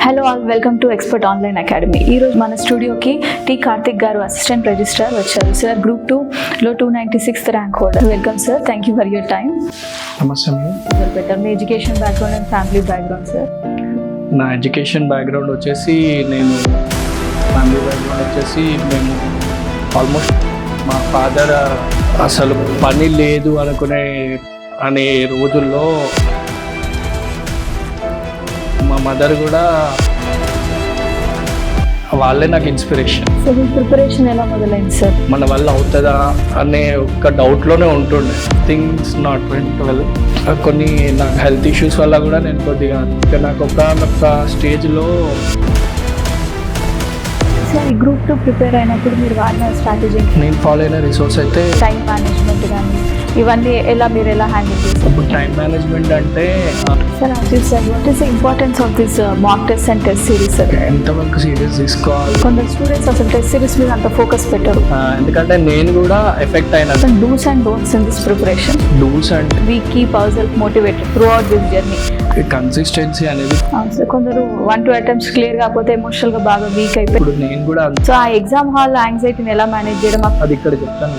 Hello all, welcome to expert online academy. ఈరోజు మన స్టూడియోకి టి కార్తిక్ గారు, అసిస్టెంట్ రిజిస్ట్రార్ వచ్చారు. సార్ గ్రూప్ 2లో 296th rank holder. Welcome sir, thank you for your time. నమస్తే madam. Better మీ education background and family background sir. నా education background వచ్చేసి నేను ఫ్యామిలీ బ్యాక్గ్రౌండ్ వచ్చేసి మేము ఆల్మోస్ట్ మా ఫాదర్ అసలు పని లేదు అనే రోజుల్లో మా మదర్ కూడా వాళ్ళే నాకు ఇన్స్పిరేషన్. సో మీ ప్రిపరేషన్ ఎలా మొదలైంది సార్? మన వల్ల అవుతుందా అనే ఒక డౌట్లోనే ఉంటుండే. Things not went well. కొన్ని నాకు హెల్త్ ఇష్యూస్ వల్ల కూడా నేను కొద్దిగా ఇంకా నాకు ఒక స్టేజ్లో. సార్ ఈ గ్రూప్ 2 ప్రిపేర్ అయినప్పుడు మీరు వాడిన స్ట్రాటజీ, నేను ఫాలో అయిన రిసోర్స్ అయితే టైం మేనేజ్మెంట్ కానీ ఇవన్నీ మీరు ఎలా హ్యాండిల్ చేస్తారు? ఇప్పుడు టైం మేనేజ్మెంట్ అంటే sir sir what is the importance of this mock test and test series? Sir ఎంతవరకు సీరియస్ తీసుకోవాలి. కొందరు స్టూడెంట్స్ అసలు టెస్ట్ సిరీస్ మీద అంత ఫోకస్ పెట్టరు. ఎందుకంటే నేను కూడా ఎఫెక్ట్ అయినా. Dos and don'ts in this preparation. Dos and we keep ourselves motivated throughout this journey. Consistency అనేది. సో కొందరు 1-2 అటెంప్ట్స్ క్లియర్ కాకపోతే ఎమోషనల్ గా బాగా వీక్ అయిపోయి. ఇప్పుడు నేను కూడా సో ఆ ఎగ్జామ్ హాల్ యాంగ్జైటీని ఎలా మేనేజ్ చేయడం, అది ఇక్కడ చెప్తాను.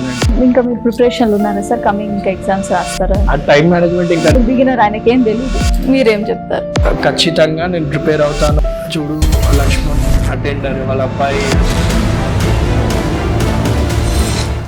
ఇంకా మీరు ప్రిపరేషన్ ఉన్నారా సార్? కమింగ్ ఇంకా ఎగ్జామ్స్ రాస్తారా? ఆ టైం మేనేజ్మెంట్ ఇంకా బిగినర్, ఆయనకి ఏం తెలియదు, మీరేం చెప్తారు? ఖచ్చితంగా నేను ప్రిపేర్ అవుతాను. చూడు లక్ష్మణ్ అటెండర్ వాళ్ళ అబ్బాయి